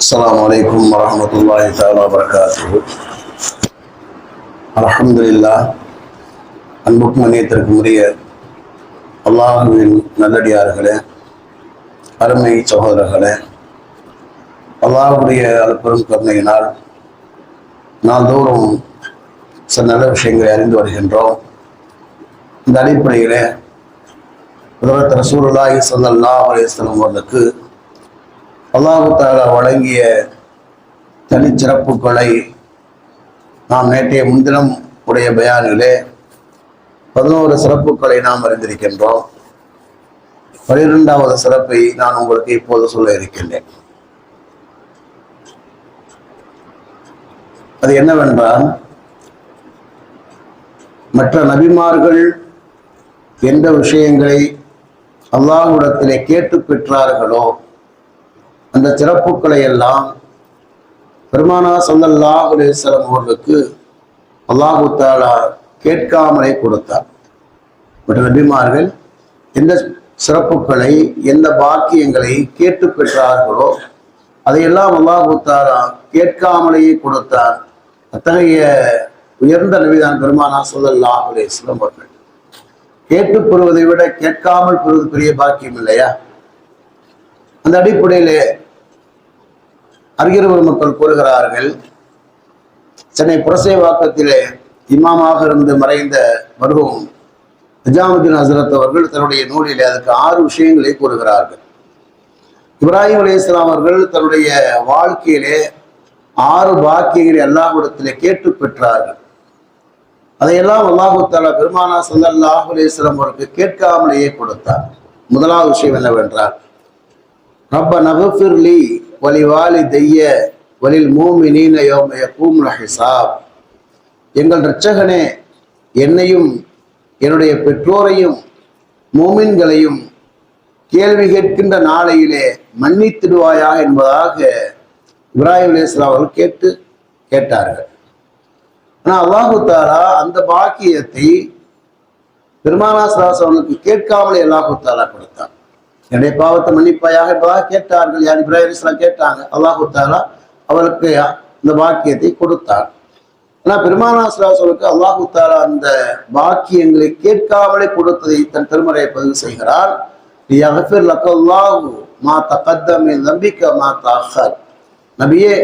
السلام عليكم ورحمة الله تعالى وبركاته. அல்ஹம்துலில்லாஹ். அன்புக்கும் மன்னியத்திற்கும் உரிய அல்லாஹுவின் நல்லடியார்களே, அருமை சகோதரர்களே, அல்லாஹுடைய அல்பெரும் கருணையினால் நாள்தோறும் சில நல்ல விஷயங்களை அறிந்து வருகின்றோம். இந்த அடிப்படையிலே ஹஜ்ரத் ரசூலுல்லாஹி ஸல்லல்லாஹு அலைஹி வஸல்லம் அவர்களுக்கு அல்லாஹு தஆலா வழங்கிய தனிச்சிறப்புகளை நாம் நேற்றைய முன்தினம் உடைய பயானிலே 11 சிறப்புகளை நாம் அறிந்திருக்கின்றோம். 12வது சிறப்பை நான் உங்களுக்கு இப்போது சொல்ல இருக்கின்றேன். அது என்னவென்றால், மற்ற நபிமார்கள் எந்த விஷயங்களை அல்லாஹ்விடத்திலே கேட்டு பெற்றார்களோ அந்த சிறப்புகளை எல்லாம் பெருமானார் ஸல்லல்லாஹு அலைஹி வஸல்லம் அவர்களுக்கு அல்லாஹு தஆலா கேட்காமலே கொடுத்தார். மற்ற நபிமார்கள் எந்த சிறப்புகளை எந்த பாக்கியங்களை கேட்டு பெற்றார்களோ அதையெல்லாம் அல்லாஹு தஆலா கேட்காமலேயே கொடுத்தார். அத்தகைய உயர்ந்த நபிதான் பெருமானார் ஸல்லல்லாஹு அலைஹி வஸல்லம் அவர்கள். கேட்டு பெறுவதை விட கேட்காமல் பெறுவது பெரிய பாக்கியம் இல்லையா? அந்த அடிப்படையிலே அறிஞர் மக்கள் கூறுகிறார்கள், சென்னை புரசைவாக்கத்திலே இமாமாக இருந்து மறைந்த மர்ஹூம் நிஜாமுதீன் ஹஸ்ரத் அவர்கள் தன்னுடைய நூலிலே அதுக்கு 6 விஷயங்களை கூறுகிறார்கள். இப்ராஹிம் அலைஹிஸ்ஸலாம் அவர்கள் தன்னுடைய வாழ்க்கையிலே 6 பாக்கியங்களை அல்லாஹ்விடத்திலே கேட்டு பெற்றார்கள். அதையெல்லாம் அல்லாஹு தஆலா பெருமானார் ஸல்லல்லாஹு அலைஹி வஸல்லம் அவருக்கு கேட்காமலேயே கொடுத்தார். முதலாவது விஷயம் என்னவென்றால், ரப்பனா ஃபிர் லி வலிவாலிதைய வலில் மூமினீன யௌம யகூமுல் ஹிசாப். எங்கள் இரட்சகனே, என்னையும் என்னுடைய பெற்றோரையும் மூமின்களையும் கேள்வி கேட்கின்ற நாளையிலே மன்னித்திடுவாயா என்பதாக இப்ராஹிம் அலைஹிஸ்ஸலாம் அவர்கள் கேட்டார்கள். ஆனால் அல்லாஹு தஆலா அந்த பாக்கியத்தை பெருமானார் ஸல்லல்லாஹு அலைஹி வஸல்லம் கேட்காமலே அல்லாஹு தஆலா கொடுத்தார். என்னுடைய பாவத்தை மன்னிப்பாயாக என்பதாக கேட்டார்கள். யார்? இப்ராஹிம் அலைஹிஸ்ஸலாம் கேட்டாங்க. அல்லாஹு தஆலா அவருக்கு இந்த பாக்கியத்தை கொடுத்தார். ஆனால் பெருமானார் ஸல்லல்லாஹு அலைஹி வஸல்லம் அல்லாஹு தஆலா அந்த பாக்கியங்களை கேட்காமலே கொடுத்ததை தன் திருமறையை பதிவு செய்கிறார். லியக்ஃபிர் லக்கல்லாஹு மா தகத்தம மின் தம்பிக மா தஅக்கர். நபியே,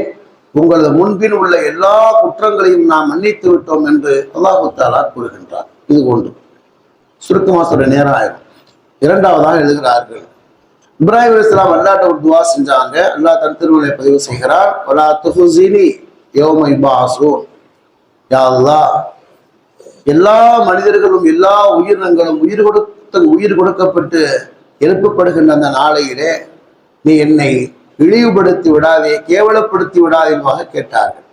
உங்களது முன்பின் உள்ள எல்லா குற்றங்களையும் நாம் மன்னித்து விட்டோம் என்று அல்லாஹு தஆலா கூறுகின்றார். இது ஒன்று. சுருக்கமாக சொல்ற நேரம் ஆயிரும். இரண்டாவதாக எழுதுகிறார்கள், இப்ராஹிம் அலைஹிஸ்ஸலாம் அல்லாஹ்ட்ட ஒரு துஆ செஞ்சாங்க. அல்லாஹ் தன் திருமறையை பதிவு செய்கிறார். வலா துஹ்ஸினி யௌம யுபஅஸூன். யா அல்லாஹ், எல்லா மனிதர்களும் எல்லா உயிரினங்களும் உயிர் கொடுக்கப்பட்டு எழுப்பப்படுகின்ற அந்த நாளையிலே நீ என்னை இழிவுபடுத்தி விடாதே, கேவலப்படுத்தி விடாதே என்பதாக கேட்டார்கள்.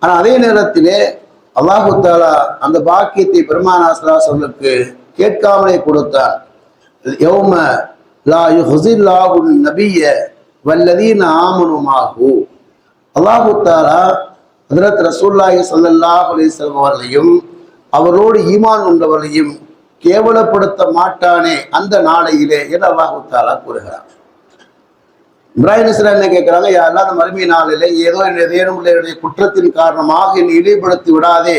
ஆனால் அதே நேரத்திலே அல்லாஹு தஆலா அந்த பாக்கியத்தை பெருமானார் ஸல்லல்லாஹு அலைஹி வஸல்லம் கேட்காமலே கொடுத்தார். யௌம லா யுஹ்ஸில்லாஹு நபிய்ய வல்லதீன ஆமனு மாஹு. அல்லாஹு தஆலா ஹஜ்ரத் ரசூலுல்லாஹி ஸல்லல்லாஹு அலைஹி வஸல்லம் அவர்களையும் அவரோடு ஈமான் கொண்டவர்களையும் கேவலப்படுத்த மாட்டானே அந்த நாளையிலே என்று அல்லாஹு தஆலா கூறுகிறார். இப்ராஹிம் அலைஹிஸ்ஸலாம் என்ன கேட்கிறாங்க? யா அல்லாஹ், அந்த மறுமை நாளிலே ஏதோ ஏதேனும் குற்றத்தின் காரணமாக என்னை இழிவுபடுத்தி விடாதே,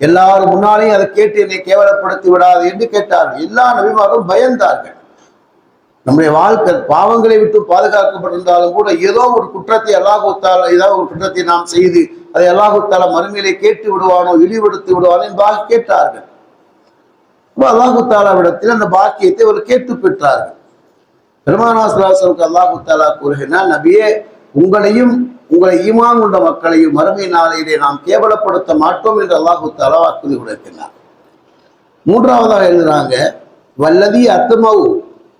எல்லாரும் முன்னாலேயும் அதை கேட்டு என்னை கேவலப்படுத்தி விடாது என்று கேட்டார்கள். எல்லா நபிமாரும் பயந்தார்கள். நம்முடைய வாழ்க்கை பாவங்களை விட்டு பாதுகாக்கப்பட்டிருந்தாலும் கூட ஏதோ ஒரு குற்றத்தை அல்லாஹு தஆலா, ஏதாவது ஒரு குற்றத்தை நாம் செய்து அதை அல்லாஹு தஆலா மறுமையிலே கேட்டு விடுவானோ, இழிவுபடுத்தி விடுவானோ என்பதாக கேட்டார்கள். அல்லாஹு தஆலாவிடத்தில் அந்த பாக்கியத்தை அவர் கேட்டு பெற்றார்கள். பெருமானார் ஸல்லல்லாஹு அலைஹி வஸல்லம் அல்லாஹு தஆலா கூறுகிறார், நபியே, உங்களையும் உங்களை ஈமான் கொண்ட மக்களையும் மறுமை நாளிலே நாம் கேவலப்படுத்த மாட்டோம் என்று அல்லாஹு தஆலா வாக்குறுதி கொடுக்கிறார். மூன்றாவதாக எழுதுறாங்க, வல்லதி அத்மௌ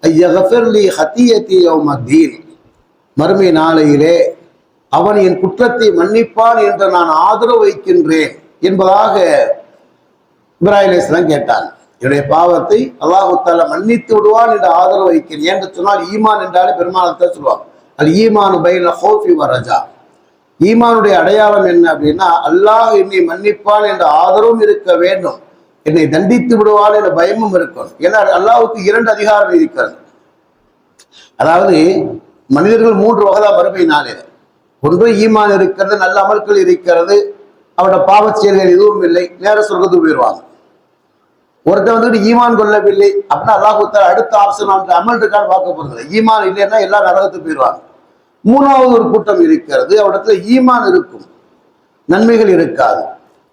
ஐயக்ஃபிர் லி ஹத்தியதி யௌமத்தீன். மறுமை நாளையிலே அவன் என் குற்றத்தை மன்னிப்பான் என்று நான் ஆதரவு வைக்கின்றேன் என்பதாக இப்ராஹிம் அலைஹிஸ்ஸலாம் கேட்டாங்க. என்னுடைய பாவத்தை அல்லாஹு தஆலா மன்னித்து விடுவான் என்று ஆதரவு வைக்கிறேன் என்று சொன்னால், ஈமான் என்றாலே பெருமானத்தை சொல்லுவாங்க. அல் ஈமானு பைன ஹௌஃபி வ ரஜா. ஈமானுடைய அடையாளம் என்ன அப்படின்னா, அல்லாஹ் என்னை மன்னிப்பான் என்ற ஆதரவும் இருக்க வேண்டும், என்னை தண்டித்து விடுவான் என்ற பயமும் இருக்கணும். ஏன்னா அல்லாஹ்வுக்கு 2 அதிகாரம் இருக்கிறது. அதாவது மனிதர்கள் 3 வகைதான் மறுமை நாளில். ஒன்று ஈமான் இருக்கிறது, நல்ல அமல்கள் இருக்கிறது, அவரோட பாவச் செயல்கள் எதுவும் இல்லை, நேர சொர்க்கத்துக்கு போயிடுவாங்க. ஒருத்தர் வந்துட்டு ஈமான் கொள்ளவில்லை அப்படின்னா அல்லாஹ் தஆலா அடுத்த ஆப்ஷன் அமல் இருக்கான்னு பார்க்க போறது. ஈமான் இல்லைன்னா எல்லா நரகத்துக்கு போயிடுவாங்க. 3வது ஒரு கூட்டம் இருக்கிறது, அவரிடத்துல ஈமான் இருக்கும், நன்மைகள் இருக்காது,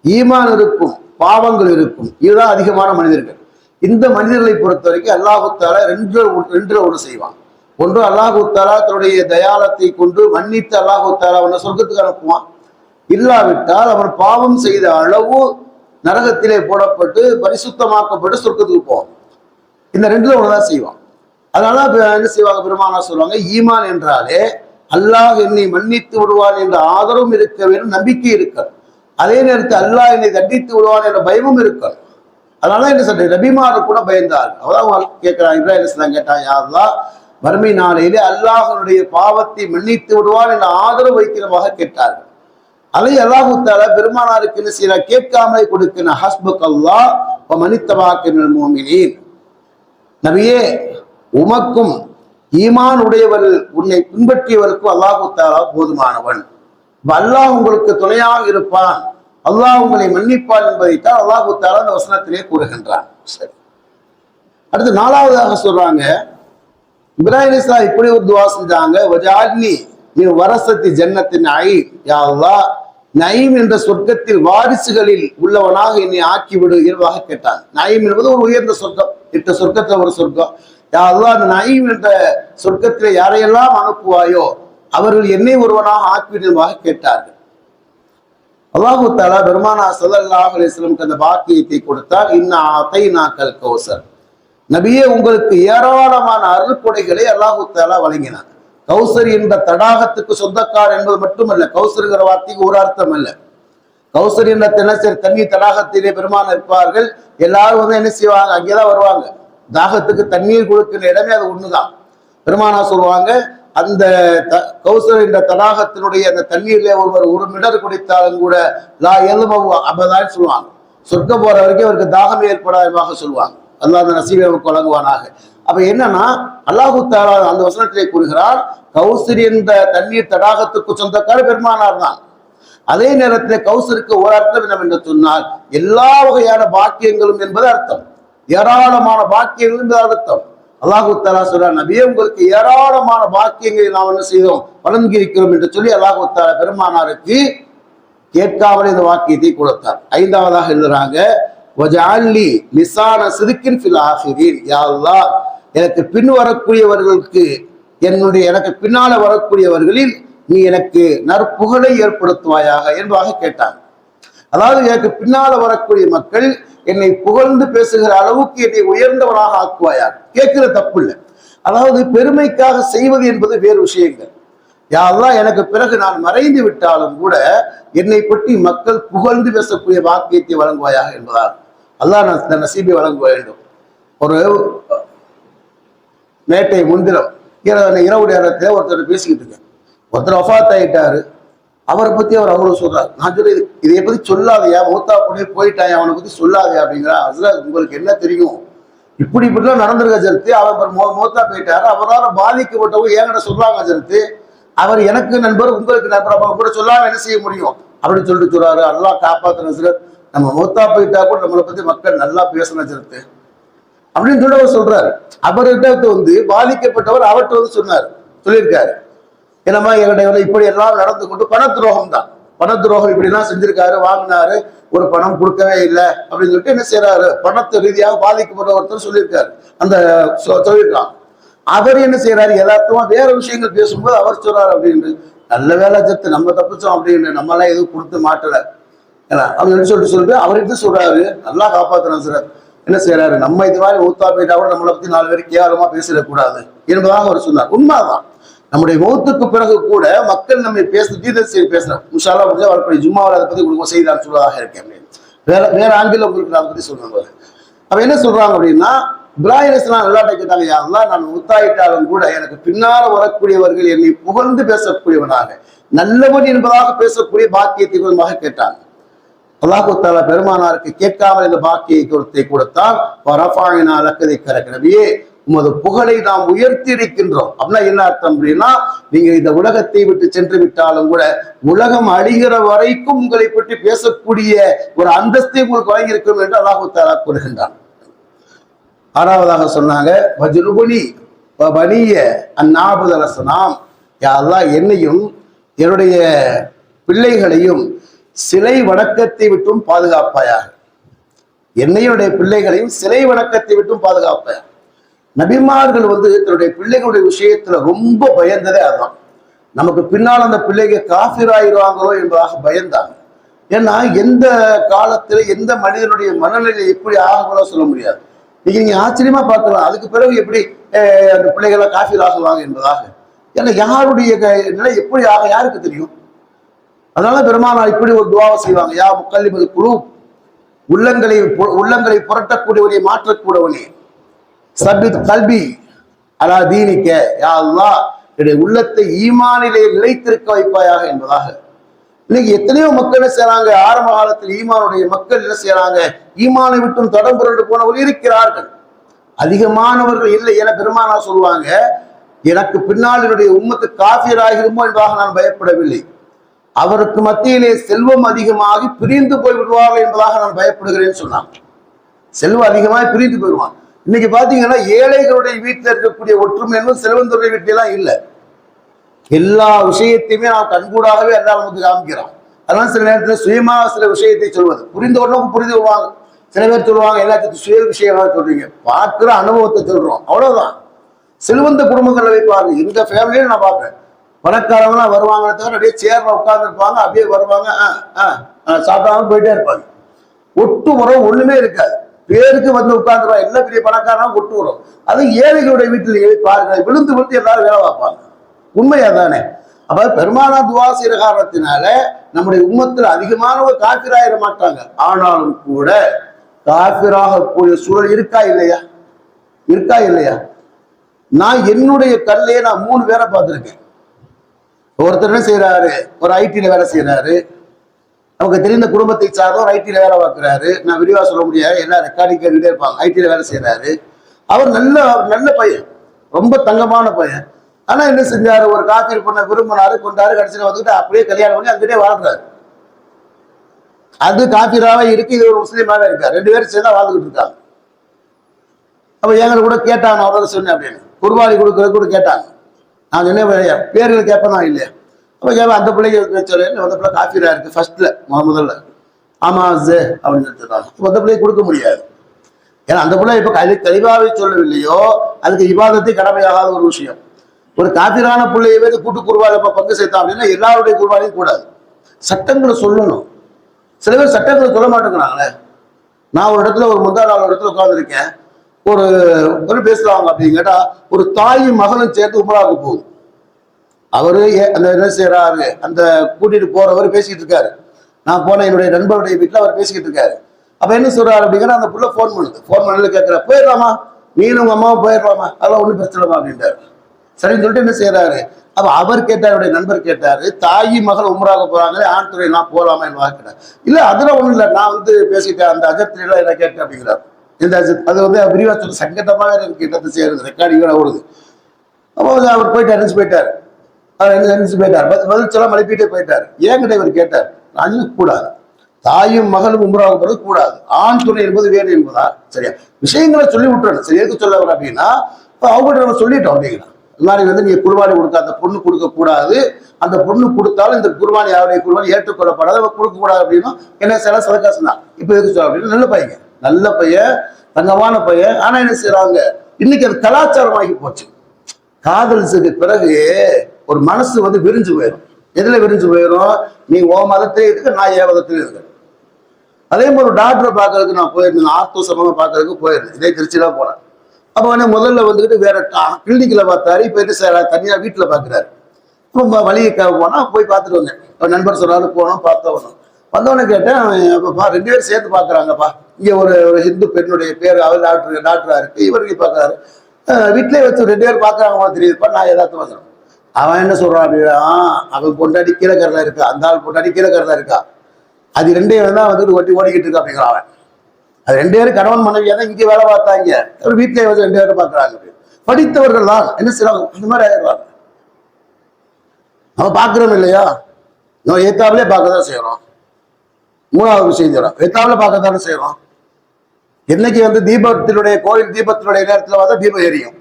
ஈமான் இருக்கும், பாவங்கள் இருக்கும். இதுதான் அதிகமான மனிதர்கள். இந்த மனிதர்களை பொறுத்த வரைக்கும் அல்லாஹ் தஆலா ரெண்டுல ஒன்று செய்வான். ஒன்று அல்லாஹ் தஆலா தன்னுடைய தயாளத்தை கொண்டு மன்னித்து அல்லாஹ் தஆலா அவனை சொர்க்கத்துக்கு அனுப்புவான். இல்லாவிட்டால் அவன் பாவம் செய்த அளவு நரகத்திலே போடப்பட்டு பரிசுத்தமாக்கப்பட்டு சொர்க்கத்துக்கு போவான். இந்த ரெண்டுல ஒண்ணுதான் செய்வான். அதனால என்ன செய்வாங்க, பெருமானார் சொல்லுவாங்க, ஈமான் என்றாலே அல்லாஹ் என்னை மன்னித்து விடுவான் என்ற ஆதரவும் இருக்க வேண்டும், நம்பிக்கை இருக்காது. அதே நேரத்தில் அல்லாஹ் என்னை தண்டித்து விடுவான் என்ற பயமும் இருக்காது. அதனால என்ன சொல்றேன், நபிமாரு கூட பயந்தார். அவதான் கேட்கிறான், இப்ராஹிம் கேட்டான், யா அல்லாஹ் வறுமை நாளையிலே அல்லாஹனுடைய பாவத்தை மன்னித்து விடுவான் என்ற ஆதரவு வைக்கிறமாக கேட்டார்கள். அதை அல்லாஹு தஆலா பெருமானாருக்கு என்ன செய்யறார், கேட்காமலே கொடுக்கிற ஹஸ்புக் அல்லாஹ் வ மனித்தபாக்க மினல் முஃமினீன். நபியே, உமக்கும் ஈமான் உடையவர்கள் உன்னை பின்பற்றியவருக்கும் அல்லாஹு தஆலா போதுமானவன். அல்லாஹ் உங்களுக்கு துணையாக இருப்பான், அல்லாஹ் உங்களை மன்னிப்பான் என்பதைத்தான் அல்லாஹு தஆலா அந்த வசனத்திலே கூறுகின்றான். சரி, அடுத்து 4வதாக சொல்றாங்க, இப்ராஹிம் அலைஹிஸ்ஸலாம் இப்படி ஒரு துவா செஞ்சாங்க, வஜஅல்னி மின் வரஸத்தி ஜன்னத்தின் நயீம். யா அல்லாஹ், நயீம் என்ற சொர்க்கத்தில் வாரிசுகளில் உள்ளவனாக என்னை ஆக்கிவிடு என்பதாக கேட்டான். நயீம் என்பது ஒரு உயர்ந்த சொர்க்கம், 8 சொர்க்கத்துல ஒரு சொர்க்கம். யா அல்லாஹ், அந்த நயீம் என்ற சொர்க்கத்திலே யாரையெல்லாம் அனுப்புவாயோ அவர்கள் என்னை ஒருவனாக ஆக்கிவிடு என்பதாக கேட்டார்கள். அல்லாஹு தஆலா பெருமானார் ஸல்லல்லாஹு அலைஹி வஸல்லம் அந்த பாக்கியத்தை கொடுத்தார். இன்னா அதைனாக்கல் கௌசர். நபியே, உங்களுக்கு ஏராளமான அருள்கொடைகளை அல்லாஹு தஆலா வழங்கினார். கௌசர் என்ற தடாகத்துக்கு சொந்தக்கார் என்பது மட்டுமல்ல, கௌசருங்கிற வார்த்தைக்கு ஒரு அர்த்தம் அல்ல. கௌசர் என்ற தினசரி தண்ணீர் தடாகத்திலே பெருமான் இருப்பார்கள். எல்லாரும் என்ன செய்வாங்க, அங்கேதான் வருவாங்க. தாகத்துக்கு தண்ணீர் கொடுக்கிற இடமே அது ஒண்ணுதான். பெருமானா சொல்லுவாங்க, அந்த கௌசர் என்ற தடாகத்தினுடைய அந்த தண்ணீர்ல ஒருவர் 1 மிடர் குடித்தாலும் கூட லா எல்மவு அபதான் சொல்லுவாங்க. சொர்க்கம் போற வரைக்கும் அவருக்கு தாகம் ஏற்படாதமாக சொல்லுவாங்க. அல்லாஹ் அந்த நசீபை அவருக்கு வழங்குவானாக. அப்ப என்னன்னா, அல்லாஹு தஆலா அந்த வசனத்திலே கூறுகிறார், கௌசர் என்ற தண்ணீர் தடாகத்துக்கு சொந்தக்கார பெருமானார் தான். அதே நேரத்தில் கௌசருக்கு ஒரு அர்த்தம் என்னவென்று சொன்னால், எல்லா வகையான பாக்கியங்களும் என்பது அர்த்தம், ஏராளமான பாக்கியங்கள் என்பது அர்த்தம். அல்லாஹு தஆலா சொல்றார், நபியே, உங்களுக்கு ஏராளமான பாக்கியங்களை நாம் என்ன செய்தோம், வழங்கியிருக்கிறோம் என்று சொல்லி அல்லாஹு தஆலா பெருமானாருக்கு கேட்காமலே இந்த வாக்கியத்தை கொடுத்தார். 5வதாக எழுதுறாங்க, வஜஅல்லி லிசான சிதுக்கின் ஃபில் ஆகிரீன். யா அல்லாஹ், எனக்கு பின் வரக்கூடியவர்களுக்கு எனக்கு பின்னால வரக்கூடியவர்களில் நீ எனக்கு நற்புகழை ஏற்படுத்துவாயாக என்பதாக கேட்டாங்க. அதாவது எனக்கு பின்னால வரக்கூடிய மக்கள் என்னை புகழ்ந்து பேசுகிற அளவுக்கு என்னை உயர்ந்தவனாக ஆக்குவாயாக. கேட்கிற தப்பு இல்லை. அதாவது பெருமைக்காக செய்வது என்பது வேறு விஷயங்கள். யா அல்லாஹ், எனக்கு பிறகு நான் மறைந்து விட்டாலும் கூட என்னை பற்றி மக்கள் புகழ்ந்து பேசக்கூடிய வாக்கியத்தை வழங்குவாயாக என்பதால் அல்லாஹ் நான் நசீபை வழங்க வேண்டும். ஒரு நேற்றை முன்தினம் இரவு நேரத்தில் ஒருத்தர் பேசிக்கிட்டு இருக்கேன். ஒருத்தர் வஃபாத் ஆயிட்டாரு, அவரை பத்தி அவர் அவ்வளவு சொல்றாரு. நான் சொல்ல, இதை பத்தி சொல்லாதையா, மூத்தா போனே போயிட்டாயா, அவனை பத்தி சொல்லாதையா அப்படிங்கிறா. அதுல உங்களுக்கு என்ன தெரியும், இப்படிலாம் நடந்திருக்க ஜெருத்து. அவர் மூத்தா போயிட்டாரு, அவரால் பாதிக்கப்பட்டவங்க என்கிட்ட சொல்றாங்க ஜெருத்து, அவர் எனக்கு நண்பர் உங்களுக்கு நண்பர், அப்ப கூட சொல்லாம என்ன செய்ய முடியும் அப்படின்னு சொல்லிட்டு சொல்றாரு. அல்லாஹ் காப்பாத்தின ஜெருத், நம்ம மூத்தா போயிட்டா கூட நம்மளை பத்தி மக்கள் நல்லா பேசின ஜெருத்து அப்படின்னு சொல்லி அவர் சொல்றாரு. அவர்கிட்ட பாதிக்கப்பட்டவர் அவர்கிட்ட சொல்லியிருக்காரு, என்னமா என்கிட்ட இப்படி எல்லாம் நடந்து கொண்டு பண துரோகம் தான், பண துரோகம் இப்படி எல்லாம் செஞ்சிருக்காரு, வாங்கினாரு, ஒரு பணம் கொடுக்கவே இல்லை அப்படின்னு சொல்லிட்டு என்ன செய்யறாரு, பணத்து ரீதியாக பாதிக்கப்பட்ட ஒருத்தர் சொல்லியிருக்காரு. அந்த சொல்லியிருக்காங்க. அவர் என்ன செய்யறாரு, யதார்த்தமா வேற விஷயங்கள் பேசும்போது அவர் சொல்றாரு அப்படின்னு, நல்ல வேலை ஜெத்து நம்ம தப்பிச்சோம் அப்படின்னு, நம்ம எல்லாம் எதுவும் கொடுத்து மாட்டல அப்படின்னு சொல்லிட்டு அவர்கிட்ட சொல்றாரு, நல்லா காப்பாத்துறான் சார். என்ன செய்யறாரு, நம்ம இது மாதிரி ஊத்தா போயிட்டா கூட நம்மளை பத்தி 4 பேர் கேவலமா பேசிடக்கூடாது என்பதாக அவர் சொன்னார். உண்மைதான், நம்முடைய மௌத்துக்கு பிறகு கூட மக்கள் நம்ம பேசுறோம். முஷாலா முடிஞ்சா வரக்கூடிய ஜும்மாவில் அதை பத்தி உங்களுக்கு செய்தான்னு சொல்வதாக இருக்கேன். வேற ஆங்கில உங்களுக்கு அதை பத்தி சொல்றாங்க. அப்ப என்ன சொல்றாங்க அப்படின்னா, இப்ராஹிம் அலைஹிஸ்ஸலாம் அல்லாஹ்ட்ட கேட்டாங்க, யா அல்லாஹ், நான் முத்தாயிட்டாலும் கூட எனக்கு பின்னால் வரக்கூடியவர்கள் என்னை புகழ்ந்து பேசக்கூடியவனாக, நல்லவன் என்பதாக பேசக்கூடிய பாக்கியத்தை மூலமாக கேட்டாங்க. அல்லாஹு தஆலா பெருமானாருக்கு கேட்காமல் இந்த பாக்கியை கொடுத்தான். நபியே, உமது புகழை நாம் உயர்த்தி இருக்கின்றோம். அப்படின்னா என்ன அர்த்தம் அப்படின்னா, நீங்க இந்த உலகத்தை விட்டு சென்று விட்டாலும் கூட உலகம் அழிகிற வரைக்கும் உங்களை பற்றி பேசக்கூடிய ஒரு அந்தஸ்தை உங்களுக்கு வழங்கியிருக்கும் என்று அல்லாஹ் தஆலா கூறுகின்றான். ஆறாவதாக சொன்னாங்க, வஜ்ருபுனி வபனிய அந்நாபுதல் அஸ்னாம், யா அல்லாஹ் என்னையும் என்னுடைய பிள்ளைகளையும் சிலை வணக்கத்தை விட்டும் பாதுகாப்பாயாக. என்னையுடைய பிள்ளைகளையும் சிலை வணக்கத்தை விட்டும் பாதுகாப்பாயாக. நபிமார்கள் தன்னுடைய பிள்ளைகளுடைய விஷயத்துல ரொம்ப பயந்ததே அதான். நமக்கு பின்னால் அந்த பிள்ளைங்க காஃபிராயிருவாங்களோ என்பதாக பயந்தாங்க. ஏன்னா எந்த காலத்துல எந்த மனிதனுடைய மனநிலை எப்படி ஆகுங்களோ சொல்ல முடியாது. நீங்க ஆச்சரியமா பார்க்கலாம், அதுக்கு பிறகு எப்படி அந்த பிள்ளைகளை காஃபிர் ஆகுவாங்க என்பதாக. ஏன்னா யாருடைய நிலை எப்படி ஆக யாருக்கு தெரியும்? அதனால பெருமானார் இப்படி ஒரு துவாவை செய்வாங்க, யா முக்கல்லிபல் குலூப், உள்ளங்களை புரட்டக்கூடியவனே, மாற்றக்கூடியவனே, சபித் கல்வி அலா தீனிக்க, யா அல்லாஹ் என்னுடைய உள்ளத்தை ஈமானிலே நிலைத்திருக்க வைப்பாயாக என்பதாக. இன்னைக்கு எத்தனையோ மக்கள் என்ன செய்யறாங்க, ஆரம்ப காலத்தில் ஈமானுடைய மக்கள் என்ன செய்யறாங்க, ஈமானை விட்டும் தடம் புரண்டு போனவர்கள் இருக்கிறார்கள். அதிகமானவர்கள் இல்லை. என பெருமானார் சொல்லுவாங்க, எனக்கு பின்னால் என்னுடைய உம்மத்து காஃபிர் ஆகிருமோ என்பதாக நான் பயப்படவில்லை, அவருக்கு மத்தியிலே செல்வம் அதிகமாகி பிரிந்து போய் விடுவார்கள் என்பதாக நான் பயப்படுகிறேன்னு சொன்னாங்க. செல்வம் அதிகமாக பிரிந்து போயிடுவான். இன்னைக்கு பாத்தீங்கன்னா ஏழைகளுடைய வீட்டில் இருக்கக்கூடிய ஒற்றுமை என்பது செல்வந்தருடைய வீட்டிலாம் இல்லை. எல்லா விஷயத்தையுமே நாம் கண்கூடாகவே எல்லாம் நமக்கு காமிக்கிறோம். அதனால சில நேரத்தில் சுயமாக சில விஷயத்தை சொல்வது புரிந்தவர்களுக்கும் புரிந்து கொள்வாங்க. சில பேர் சொல்லுவாங்க, எல்லாத்துக்கும் சுய விஷயமாக சொல்றீங்க, பார்க்கிற அனுபவத்தை சொல்றோம், அவ்வளவுதான். செல்வந்த குடும்பங்களை வைப்பாரு. இந்த ஃபேமிலியும் நான் பார்ப்பேன், பணக்காரங்களாம் வருவாங்களே தவிர அப்படியே சேர்ல உட்கார்ந்து இருப்பாங்க, அப்படியே வருவாங்க, சாப்பிடாம போயிட்டே இருப்பாங்க. ஒட்டு உரம் ஒண்ணுமே இருக்காது. பேருக்கு உட்கார்ந்துருவாங்க. என்ன பெரிய பணக்காரனா ஒட்டு உரம். அது ஏழைகளுடைய வீட்டில் பாருங்க, விழுந்து விழுந்து எல்லாரும் வேலை பார்ப்பாங்க. உண்மையா தானே? அப்ப பெருமானா துவா செய்கிற காரணத்தினால நம்முடைய உம்மத்தில் அதிகமானவங்க காஃபிராயிட மாட்டாங்க. ஆனாலும் கூட காஃபிராக கூடிய சூழல் இருக்கா இல்லையா? இருக்கா இல்லையா? நான் என்னுடைய கல்லையே நான் 3 பேரை பார்த்துருக்கேன். ஒருத்தர் என்ன செய்யறாரு, ஒரு ஐடில வேலை செய்யறாரு, நமக்கு தெரிந்த குடும்பத்தை சார்ந்த ஒரு ஐடில வேலை பார்க்கிறாரு. நான் விரிவா சொல்ல முடியாது, எல்லாம் ரெக்கார்டிங் கேட்டுட்டே இருப்பாங்க. ஐடில வேலை செய்யறாரு. அவர் நல்ல பையன், ரொம்ப தங்கமான பையன். ஆனா என்ன செஞ்சாரு, ஒரு காஃபி பண்ண விரும்பினாரு, கொண்டாரு, கடைசியில் வந்துட்டு அப்படியே கல்யாணம் பண்ணி அங்கிட்டே வாழ்றாரு. அது காஃபிராவே இருக்கு, இது ஒரு முஸ்லீமாவே இருக்காரு. 2 பேரும் சேர்ந்தா வாழ்ந்துகிட்டு இருக்காங்க. அப்ப எங்களை கூட கேட்டாங்க, அவ்வளவு சொன்னேன் அப்படின்னு, குர்பானி கொடுக்கறது கூட கேட்டாங்க. நான் சொன்னேன், பேர்கள் கேட்பேனா இல்லையா? அப்ப கேட்பேன், அந்த பிள்ளைங்க சொல்ல அந்த பிள்ளை காஃபிரா இருக்கு ஃபர்ஸ்ட்ல முதல்ல, ஆமா அப்படின்னு சொல்றாங்க. அந்த பிள்ளையை கொடுக்க முடியாது. ஏன்னா அந்த பிள்ளை இப்ப தெளிவாவே சொல்லவில்லையோ, அதுக்கு இபாதத்தை கடமையாகாத ஒரு விஷயம். ஒரு காஃபிரான பிள்ளையவே கூட்டு குர்பானை பங்கு சேர்த்தா அப்படின்னா எல்லாருடைய குர்பானையும் கூடாது. சட்டங்களை சொல்லணும். சில பேர் சட்டங்களை சொல்ல மாட்டேங்கிறாங்களே. நான் ஒரு இடத்துல, ஒரு முந்தா நாள் ஒரு இடத்துல உட்காந்துருக்கேன், ஒரு பேசுறாங்க அப்படின்னு கேட்டா, ஒரு தாயும் மகனும் சேர்த்து உமராவுக்கு போகுது. அவரு அந்த என்ன செய்யறாரு, அந்த கூட்டிட்டு போறவர் பேசிக்கிட்டு இருக்காரு. நான் போன என்னுடைய நண்பருடைய வீட்டுல அவர் பேசிக்கிட்டு இருக்காரு. அப்ப என்ன சொல்றாரு அப்படிங்கிற, அந்த புள்ள போன் பண்ணுது. போன் பண்ணல கேட்கிற, போயிடலாமா நீனும் உங்க அம்மாவும் போயிடலாமா, அதெல்லாம் ஒண்ணும் பிரச்சனைமா அப்படின்றாரு. சரின்னு சொல்லிட்டு என்ன செய்யறாரு, அப்ப அவர் கேட்டார், அவருடைய நண்பர் கேட்டாரு, தாயி மகள் உமராக போறாங்களே, ஆண் துறை நான் போகலாமா என்று கேட்டார். இல்ல அதெல்லாம் ஒண்ணும் இல்லை, நான் பேசிட்டேன், அந்த அஜத்துல என்ன கேட்டேன் அப்படிங்கிறார். இந்த அது விரிவா சொல்ல சங்கடமாக எனக்கு என்னத்தை செய்யறது, ரெக்கார்டிங் ஓடுது. அப்போ அவர் போயிட்டு அனுப்பிச்சு போயிட்டாரு. அவர் அனுப்பிச்சு போயிட்டார், பதில் சொல்ல மலைப்பிட்டே போயிட்டாரு. ஏங்கிட்ட இவர் கேட்டார், நான் கூடாது, தாயும் மகளும் உமராக போறது கூடாது, ஆண் துணை என்பது வேறு என்பதா? சரியா விஷயங்களை சொல்லி விட்டுறணும். சரி, எதுக்கு சொல்ல வர அப்படின்னா, அவங்கள்ட்ட நம்ம சொல்லிட்டோம் அப்படிங்கிறோம். இந்த மாதிரி நீங்க குர்பானி கொடுக்க, அந்த பொண்ணு கொடுக்க கூடாது, அந்த பொண்ணு கொடுத்தாலும் இந்த குர்பானி யாருடைய குர்பானி ஏற்றுக்கொள்ளப்படாத, கொடுக்க கூடாது அப்படின்னா என்ன செய்யலாம், சதகாசம் தான். இப்ப எதுக்கு சொல்ல அப்படின்னா, நல்ல பையன், நல்ல பையன், தங்கமான பையன். ஆனா என்ன செய்யறாங்க, இன்னைக்கு அது கலாச்சாரமாகி போச்சு. காதலிச்சதுக்கு பிறகு ஒரு மனசு விரிஞ்சு போயிடும். எதுல விரிஞ்சு போயிடும், நீ ஓ மதத்திலே இருக்கு, நான் ஏ மதத்திலே இருக்கேன். அதே மாதிரி ஒரு டாக்டரை பார்க்கறதுக்கு நான் போயிருந்தேன், ஆர்த்தோ சம்பவம் பார்க்கறதுக்கு போயிருந்தேன், இதே திருச்சிலாம் போனேன். அப்போ முதல்ல வேற கிளினிக்ல பார்த்தாரு. இப்ப என்ன தனியா வீட்டுல பாக்குறாரு. இப்போ வழியக்காக போனா போய் பார்த்துட்டு வந்தேன். நண்பர் சொன்னாரு, போனோம், பார்த்தவனும் வந்தவொடனே கேட்டேன், 2 பேரும் சேர்த்து பாக்குறாங்கப்பா. இங்க ஒரு ஹிந்து பெண்ணுடைய பேர், அவர் டாக்டரா இருக்கு, இவருக்கு பாக்குறாரு, வீட்டிலே வச்சு 2 பேர் பாக்குறாங்க தெரியுதுப்பா. நான் ஏதாச்சும் வசனம். அவன் என்ன சொல்றான் அப்படின்னா, அவன் பொண்டாடி கீழே கரலா இருக்கா, அந்த ஆள் பொண்டாடி கீழே கரலா இருக்கா, அது 2 பேரும் தான் ஓடிக்கிட்டு இருக்கா அப்படிங்கிறான் அவன். அது 2 பேரும் கணவன் மனைவியா தான் இங்கே வேலை பார்த்தாங்க, வீட்டிலே 2 பேரும் பாக்குறாங்க. படித்தவர்கள் தான் என்ன செய்யறாங்க, இந்த மாதிரி ஆயிடுறாங்க. நம்ம பார்க்கிறோம் இல்லையா, நம்ம ஏத்தாவிலே பார்க்க தான் செய்யறோம். மூணாவது விஷயம் செய்யறோம், ஏத்தாவில பார்க்க தானே செய்யறோம். என்னைக்கு தீபத்தினுடைய கோயில் தீபத்தினுடைய நேரத்துல பார்த்தா தீபம் எரியும்.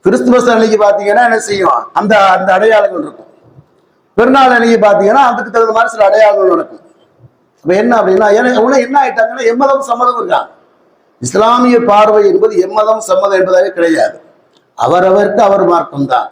கிறிஸ்துமஸ் அன்னைக்கு பாத்தீங்கன்னா என்ன செய்யும், அந்த அந்த அடையாளங்கள் இருக்கும். பெருநாள் அன்னைக்கு பாத்தீங்கன்னா அதுக்கு தகுந்த மாதிரி சில அடையாளங்கள் நடக்கும். அப்ப என்ன அப்படின்னா, என்ன ஆயிட்டாங்கன்னா எம்மதம் சம்மதம் இருக்காங்க. இஸ்லாமிய பார்வை என்பது எம்மதம் சம்மதம் என்பதாவே கிடையாது. அவரவருக்கு அவர் மார்க்கம் தான்.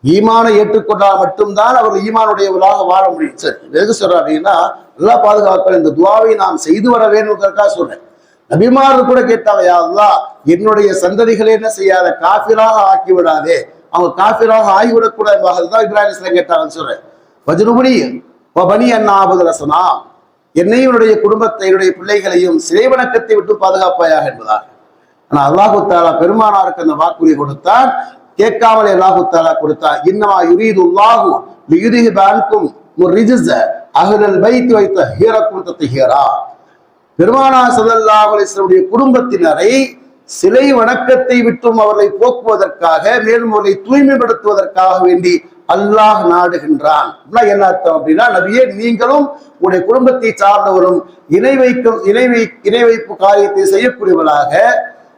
ஈமானை ஏற்றுக்கொண்டால் மட்டும்தான் அவர் ஈமானுடையவர்களாக வாழ முடியும். சரி, எதுக்கு சொல்றேன் அப்படின்னா, நல்லா பாதுகாக்க இந்த துவாவை நாம் செய்து வர வேணும்ன்றதுக்காக சொல்றேன். நபிமார்கள் கூட கேட்டாங்க, யா அல்லாஹ் என்னுடைய சந்ததிகளை என்ன செய்யாத, காஃபிராக ஆக்கி விடாதே, அவங்க காஃபிராக ஆகிவிடக்கூடாது என்பதாக இப்ராஹிம் அலைஹிஸ்ஸலாம் கேட்டாங்கன்னு சொல்றேன். வஜ்னுபுனி வபனி அன்னாபுது ரசனா, என்னையும் என்னுடைய குடும்பத்தை என்னுடைய பிள்ளைகளையும் சிலை வணக்கத்தை விட்டு பாதுகாப்பாயாக என்பதாக. ஆனா அல்லாஹு தாலா பெருமானாருக்கு அந்த வாக்குறுதி கொடுத்தான். கேட்காமலே அல்லாஹு தாலா கொடுத்தான். இன்னமா யுரீதுல்லாஹு லியுذஹிப அன்கும் ரிஜ்ஸ அஹ்லல் பைத் வ யத்ஹிரக்கும் தத்ஹீரா. பெருமானார் ஸல்லல்லாஹு அலைஹி வஸல்லம் குடும்பத்தினரை சிலை வணக்கத்தை விட்டும் அவர்களை போக்குவதற்காக, மேலும் அவர்களை தூய்மைப்படுத்துவதற்காக வேண்டி அல்லாஹ் நாடுகின்றான். என்ன அர்த்தம் அப்படின்னா, நபியே நீங்களும் உங்களுடைய குடும்பத்தை சார்ந்தவரும் இணை வைப்பு காரியத்தை செய்யக்கூடியவர்களாக,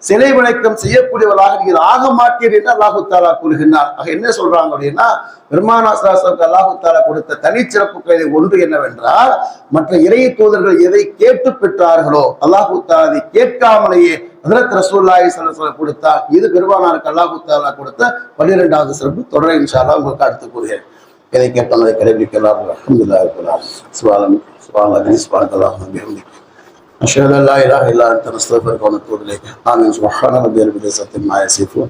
சிலை வணக்கம் செய்யக்கூடியவர்களாக நீங்கள் ஆக மாட்டீர்கள் என்று அல்லாஹு தாலா கூறுகின்றார். ஆக என்ன சொல்றாங்க அப்படின்னா, பெருமானார் ஸல்லல்லாஹு அலைஹி வஸல்லம் அல்லாஹு தாலா கொடுத்த தனிச்சிறப்புகளில் ஒன்று என்னவென்றால், மற்ற இறை தூதர்கள் எதை கேட்டு பெற்றார்களோ அல்லாஹு தாலா அதை கேட்காமலேயே ஹஜ்ரத் ரசூலுல்லாஹி ஸல்லல்லாஹு அலைஹி வஸல்லம் கொடுத்தார். இது பெருமானாருக்கு அல்லாஹு தாலா கொடுத்த 12வது சிறப்பு. தொடரை இன்ஷா அல்லாஹ் உங்களுக்கு அடுத்து கூறுகிறேன். எதை கேட்டோம் அதை கடைபிடிக்கலாம். அல்ஹம்துலில்லாஹி ரப்பில் ஆலமீன். சுப்ஹானல்லாஹி வபிஹம்திஹி أشهد أن لا إله إلا أنت نستغفرك ونتوب إليك. آمين. سبحان ربي رب العزة عما يصفون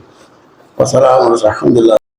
وسلام على الحمد لله.